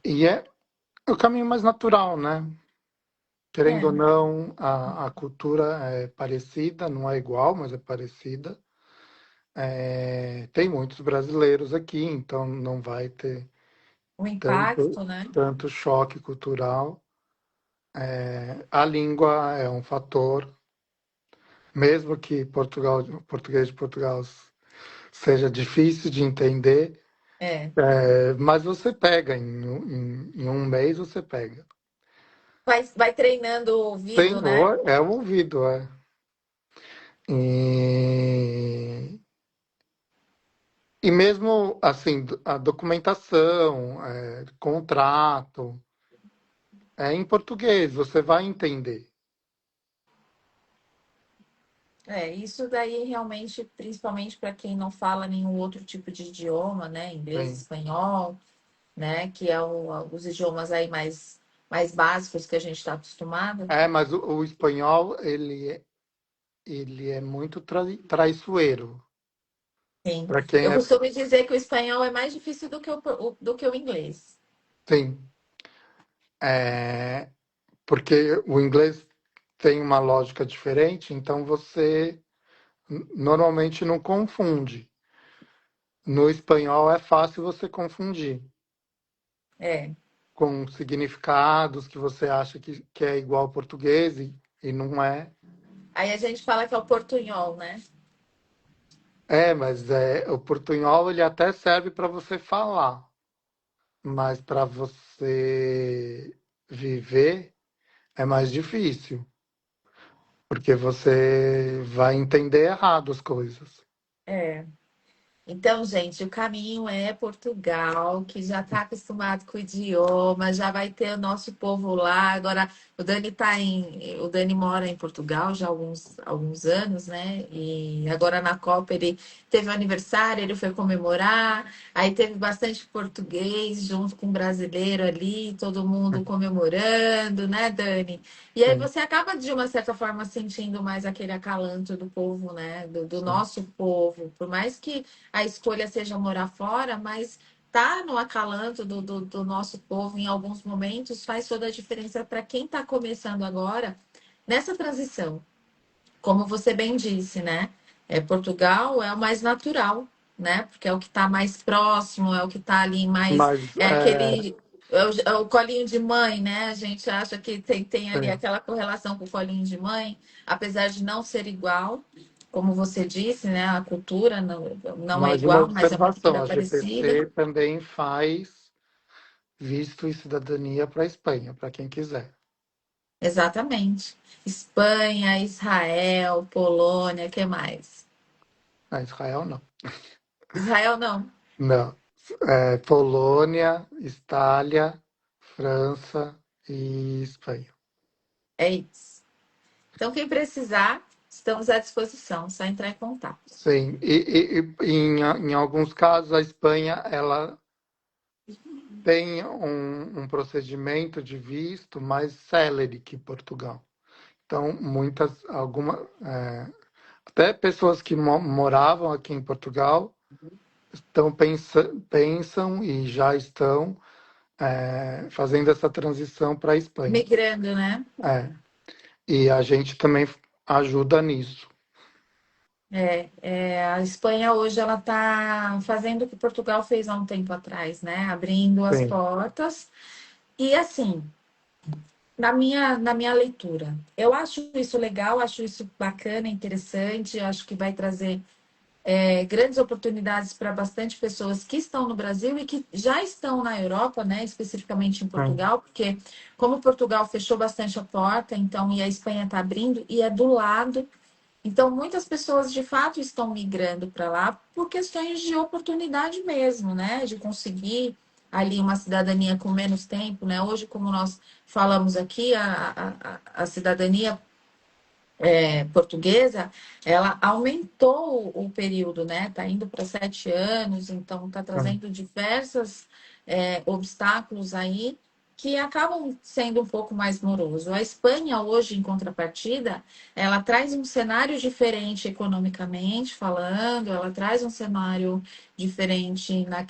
E é o caminho mais natural, né? Querendo ou É, não, a cultura é parecida, não é igual, mas é parecida. Tem muitos brasileiros aqui, então não vai ter o tanto, impacto, né? tanto choque cultural. A língua é um fator, mesmo que português de Portugal seja difícil de entender, É. mas você pega, em um mês você pega. Vai treinando o ouvido, né? Senhor, é o ouvido, é. E, e mesmo assim, a documentação, contrato, é em português, você vai entender. Isso daí realmente, principalmente para quem não fala nenhum outro tipo de idioma, né? Inglês, Sim. espanhol, né? Que é os idiomas aí mais básicos que a gente está acostumado. Mas o espanhol, ele é muito traiçoeiro. Sim. Para quem Eu é. costumo dizer que o espanhol é mais difícil do que o inglês. Sim. É, porque o inglês tem uma lógica diferente, então você normalmente não confunde. No espanhol é fácil você confundir É. com significados que você acha que é igual ao português e não é. Aí a gente fala que é o portunhol, né? Mas o portunhol ele até serve para você falar, mas para você viver é mais difícil, porque você vai entender errado as coisas. É. Então, gente, o caminho é Portugal, que já está acostumado com o idioma, já vai ter o nosso povo lá. Agora, o Dani mora em Portugal já há alguns anos, né? E agora na Copa ele teve um aniversário, ele foi comemorar, aí teve bastante português junto com brasileiro ali, todo mundo comemorando, né, Dani? E aí Sim, você acaba, de uma certa forma, sentindo mais aquele acalanto do povo, né? Do sim. nosso povo. Por mais que a escolha seja morar fora, mas tá no acalanto do nosso povo em alguns momentos faz toda a diferença para quem está começando agora nessa transição. Como você bem disse, né? Portugal é o mais natural, né? Porque é o que está mais próximo, é o que está ali mais. Mas É aquele. É o colinho de mãe, né? A gente acha que tem ali sim. aquela correlação com o colinho de mãe, apesar de não ser igual, como você disse, né? A cultura não é Mais uma igual, mas é uma observação, cultura a parecida. GPC também faz visto e cidadania para a Espanha, para quem quiser. Exatamente. Espanha, Israel, Polônia, que mais? Israel não. Israel não. Não. Polônia, Itália, França e Espanha. É isso. Então, quem precisar, estamos à disposição, só entrar em contato. Sim, e em alguns casos a Espanha ela tem um procedimento de visto mais célere que Portugal. Então, até pessoas que moravam aqui em Portugal pensam e já estão fazendo essa transição para a Espanha. Migrando, né? É, e a gente também ajuda nisso. A Espanha hoje ela está fazendo o que Portugal fez há um tempo atrás, né? Abrindo as Sim, portas. E assim, na minha leitura, eu acho isso legal, acho isso bacana, interessante, acho que vai trazer grandes oportunidades para bastante pessoas que estão no Brasil e que já estão na Europa, né, especificamente em sim, Portugal, porque como Portugal fechou bastante a porta, então e a Espanha está abrindo e é do lado, então muitas pessoas de fato estão migrando para lá por questões de oportunidade mesmo, né, de conseguir ali uma cidadania com menos tempo, né? Hoje, como nós falamos aqui, a cidadania portuguesa, ela aumentou o período, né? Está indo para 7 anos, então está sim. trazendo diversos obstáculos aí, que acabam sendo um pouco mais moroso. A Espanha hoje, em contrapartida, ela traz um cenário diferente economicamente falando, ela traz um cenário diferente na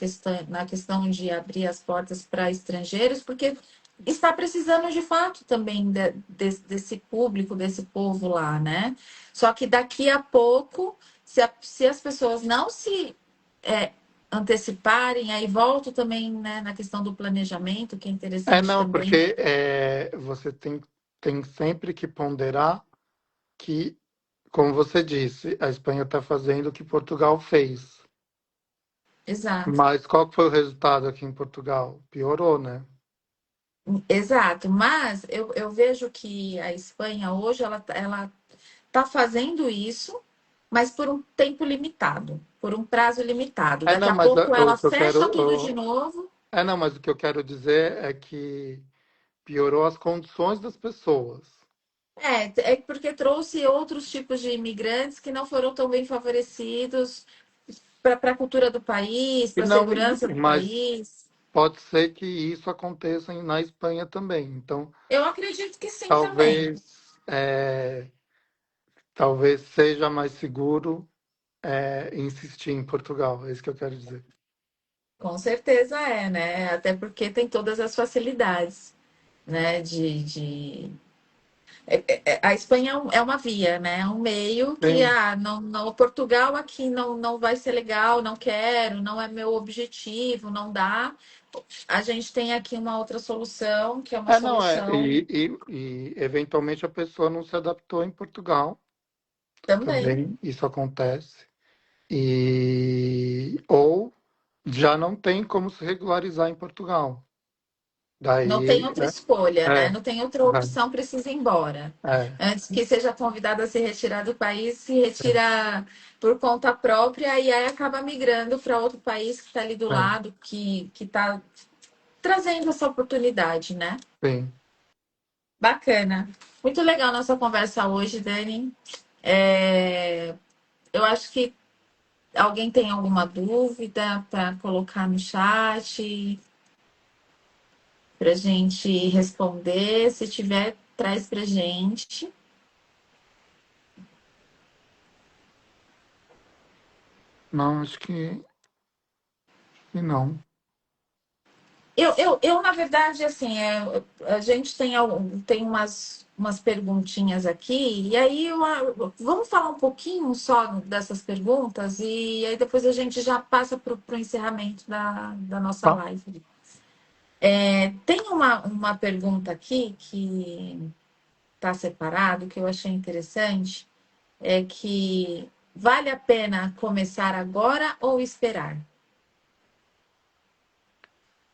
questão de abrir as portas para estrangeiros, porque está precisando de fato também desse público, desse povo lá, né? Só que daqui a pouco, se as pessoas não se é, anteciparem, aí volto também, né, na questão do planejamento, que é interessante Não, também. porque você tem sempre que ponderar que, como você disse, a Espanha está fazendo o que Portugal fez. Exato, Mas qual que foi o resultado aqui em Portugal? Piorou, né? exato. Mas eu vejo que a Espanha hoje ela tá fazendo isso, mas por um tempo limitado, por um prazo limitado. Daqui Não, a mas pouco o ela que eu fecha quero. tudo de novo. Não, mas o que eu quero dizer é que piorou as condições das pessoas. É porque trouxe outros tipos de imigrantes que não foram tão bem favorecidos para a cultura do país, E para a não, segurança do mas país. pode ser que isso aconteça na Espanha também. Então, Eu acredito que sim também. talvez, talvez seja mais seguro insistir em Portugal. É isso que eu quero dizer. Com certeza é, né? Até porque tem todas as facilidades, né? A Espanha é uma via, né? É um meio que Sim. não, Portugal aqui não vai ser legal, não quero, não é meu objetivo, não dá. A gente tem aqui uma outra solução, que é uma Não é. solução E eventualmente a pessoa não se adaptou em Portugal. também. Também isso acontece. Ou já não tem como se regularizar em Portugal. Não tem Daí, outra escolha, né? é, Não tem outra opção, precisa ir embora. é, Antes que seja convidado a se retirar do país, se retira por conta própria e aí acaba migrando para outro país que está ali do é, lado, que está trazendo essa oportunidade, né? sim. Bacana. Muito legal nossa conversa hoje, Dani. É, eu acho que alguém tem alguma dúvida para colocar no chat para a gente responder. Se tiver, traz para gente. Não, acho que não. Na verdade, assim, a gente tem umas perguntinhas aqui, e aí vamos falar um pouquinho só dessas perguntas, e aí depois a gente já passa para o encerramento da nossa Tá. live. Tem uma pergunta aqui que está separado, que eu achei interessante, é que vale a pena começar agora ou esperar?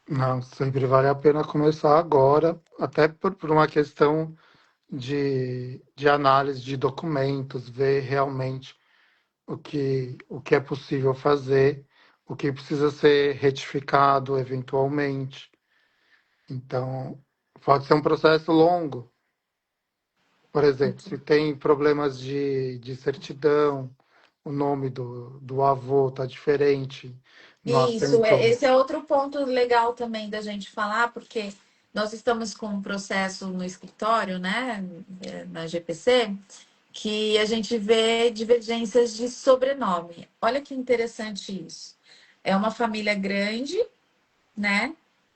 Não, sempre vale a pena começar agora, até por uma questão de análise de documentos, ver realmente o que é possível fazer, o que precisa ser retificado eventualmente. Então, pode ser um processo longo. Por exemplo, se tem problemas de certidão, o nome do avô está diferente no Isso, assento. esse é outro ponto legal também da gente falar, porque nós estamos com um processo no escritório, né, na GPC, que a gente vê divergências de sobrenome. Olha que interessante isso. É uma família grande, né?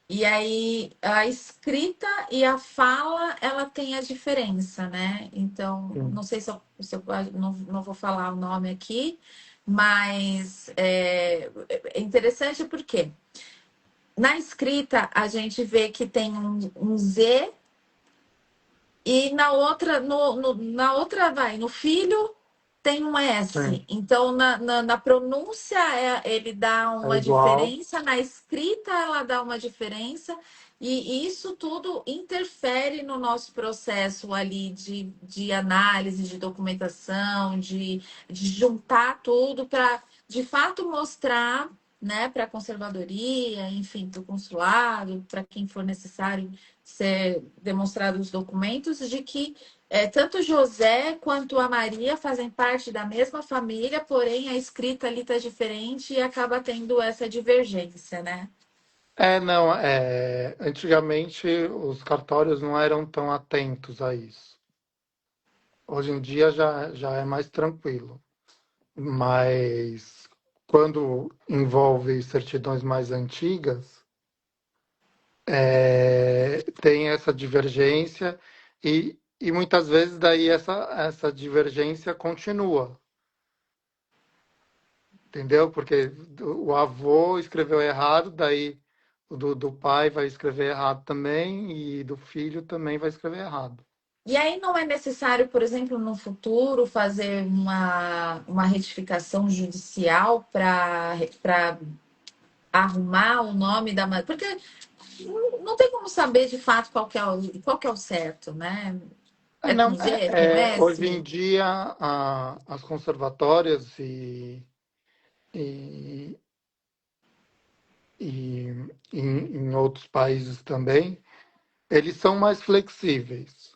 E aí a escrita e a fala, ela tem a diferença, né? Então, Sim, não sei se eu não vou falar o nome aqui, mas é interessante porque na escrita a gente vê que tem um Z e na outra, na outra vai, no filho tem um sim, S. Então, na pronúncia ele dá é uma igual. diferença, na escrita ela dá uma diferença, e isso tudo interfere no nosso processo ali de análise, de documentação, de juntar tudo para, de fato, mostrar, né, para a conservadoria, enfim, para o consulado, para quem for necessário ser demonstrados os documentos de que tanto José quanto a Maria fazem parte da mesma família, porém a escrita ali está diferente e acaba tendo essa divergência, né? Não, antigamente os cartórios não eram tão atentos a isso. Hoje em dia já é mais tranquilo, mas quando envolve certidões mais antigas, tem essa divergência e muitas vezes daí essa divergência continua, entendeu? Porque o avô escreveu errado, daí o do pai vai escrever errado também e do filho também vai escrever errado. E aí não é necessário, por exemplo, no futuro, fazer uma retificação judicial para arrumar o nome da mãe? Porque não tem como saber de fato qual que é o certo, né? É Não, com Z, com hoje em S? dia as conservatórias e, e em outros países também, eles são mais flexíveis,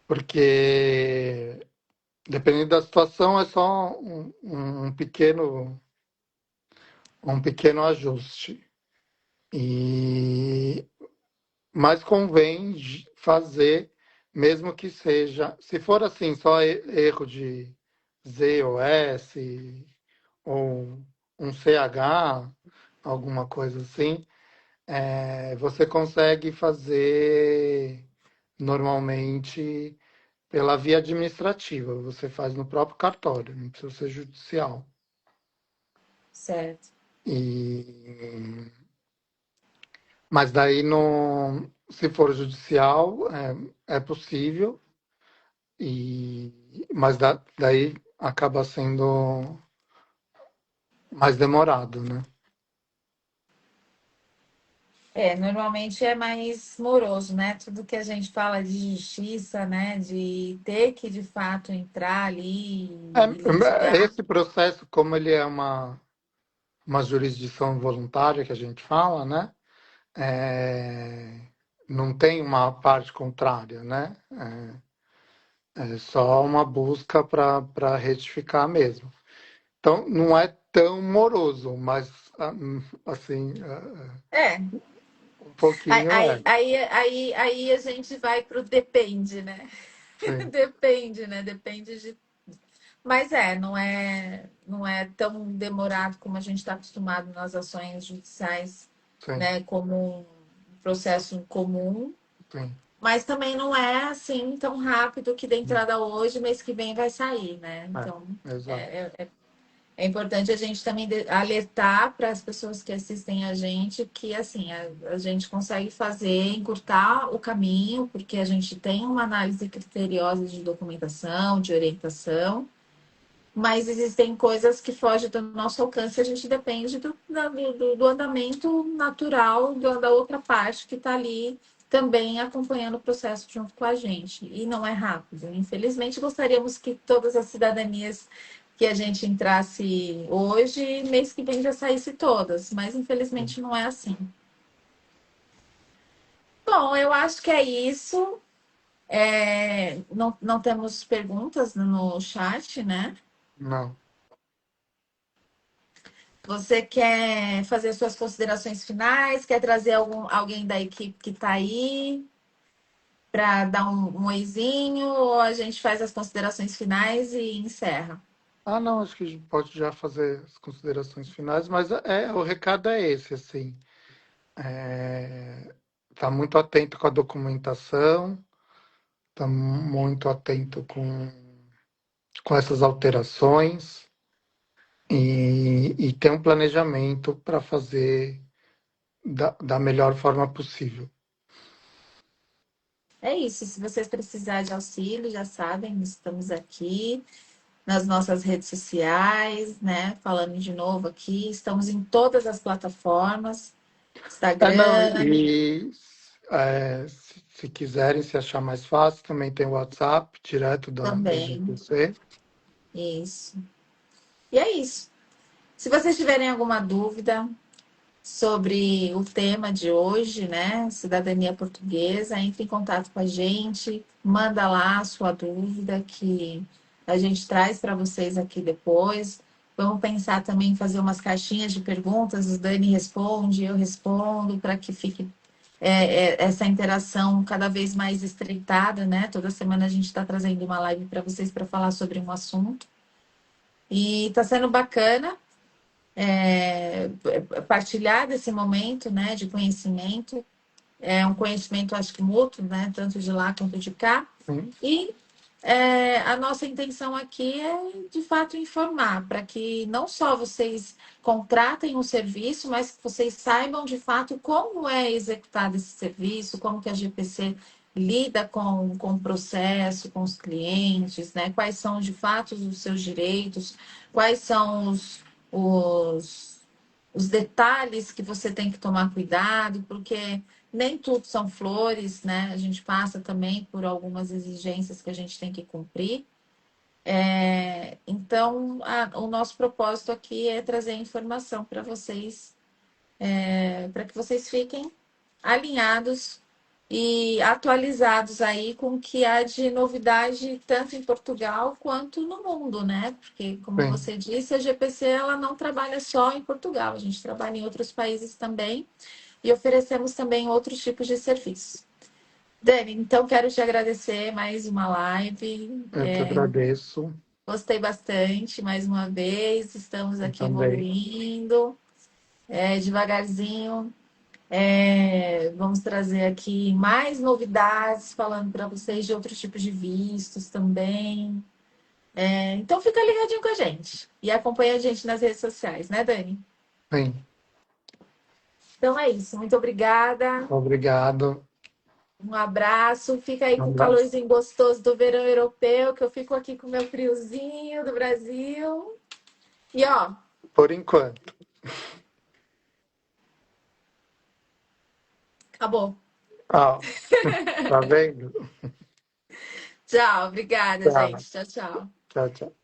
porque dependendo da situação é só um pequeno ajuste. E, mas convém fazer, mesmo que seja, se for assim, só erro de Z ou S, ou um CH, alguma coisa assim, você consegue fazer normalmente pela via administrativa. Você faz no próprio cartório, não precisa ser judicial. Certo. E, mas daí, no, se for judicial, é possível, mas daí acaba sendo mais demorado, né? Normalmente é mais moroso, né? Tudo que a gente fala de justiça, né? De ter que de fato entrar ali e litigar. Esse processo, como ele é uma jurisdição voluntária que a gente fala, né? É, não tem uma parte contrária, né? É só uma busca para retificar mesmo. Então, não é tão moroso, mas assim, É, um pouquinho aí a gente vai para o depende, né? Sim, Depende, né? Depende de. Mas não é tão demorado como a gente está acostumado nas ações judiciais, sim, né? Como um processo comum. sim. Mas também não é assim tão rápido que dê Hum, entrada hoje, mês que vem vai sair, né? Então, exato. é importante a gente também alertar para as pessoas que assistem a gente que, assim, a gente consegue fazer, encurtar o caminho, porque a gente tem uma análise criteriosa de documentação, de orientação, mas existem coisas que fogem do nosso alcance, a gente depende do andamento natural da outra parte que está ali também acompanhando o processo junto com a gente. E não é rápido. Infelizmente, gostaríamos que todas as cidadanias que a gente entrasse hoje, mês que vem já saísse todas, mas Sim. infelizmente não é assim. Bom, eu acho que é isso. Não temos perguntas no chat, né? Não. Você quer fazer suas considerações finais? Quer trazer alguém da equipe que está aí para dar um oizinho? Ou a gente faz as considerações finais e encerra? Não, acho que a gente pode já fazer as considerações finais, mas o recado é esse, assim. Tá muito atento com a documentação, tá muito atento com essas alterações e ter um planejamento para fazer da melhor forma possível. É isso. Se vocês precisarem de auxílio, já sabem, estamos aqui nas nossas redes sociais, né? Falando de novo aqui, estamos em todas as plataformas, Não, Instagram se quiserem se achar mais fácil, também tem o WhatsApp, direto da também. GPC. Isso. E é isso. Se vocês tiverem alguma dúvida sobre o tema de hoje, né? Cidadania portuguesa, entre em contato com a gente, manda lá a sua dúvida que a gente traz para vocês aqui depois. Vamos pensar também em fazer umas caixinhas de perguntas, o Dani responde, eu respondo, para que fique essa interação cada vez mais estreitada, né? Toda semana a gente está trazendo uma live para vocês para falar sobre um assunto. E está sendo bacana partilhar desse momento, né, de conhecimento. É um conhecimento, acho que mútuo, né? Tanto de lá quanto de cá. Sim, E a nossa intenção aqui é, de fato, informar, para que não só vocês contratem um serviço, mas que vocês saibam, de fato, como é executado esse serviço, como que a GPC lida com o processo, com os clientes, né? Quais são, de fato, os seus direitos, quais são os, os detalhes que você tem que tomar cuidado, porque nem tudo são flores, né? A gente passa também por algumas exigências que a gente tem que cumprir. Então, o nosso propósito aqui é trazer informação para vocês, para que vocês fiquem alinhados e atualizados aí com o que há de novidade tanto em Portugal quanto no mundo, né? Porque, como sim. você disse, a GPC ela não trabalha só em Portugal, a gente trabalha em outros países também e oferecemos também outros tipos de serviços. Dani, então quero te agradecer mais uma live. Eu que agradeço Gostei bastante mais uma vez. Estamos aqui também. evoluindo devagarzinho. Vamos trazer aqui mais novidades, falando para vocês de outros tipos de vistos também. Então fica ligadinho com a gente e acompanha a gente nas redes sociais, né, Dani? Sim, Então é isso. Muito obrigada. obrigado. Um abraço. Fica aí Um com o abraço. calorzinho gostoso do verão europeu, que eu fico aqui com o meu friozinho do Brasil. E ó, Por enquanto. acabou. Ah, tá vendo? Tchau, obrigada, Tchau, gente. Tchau, tchau. tchau, tchau.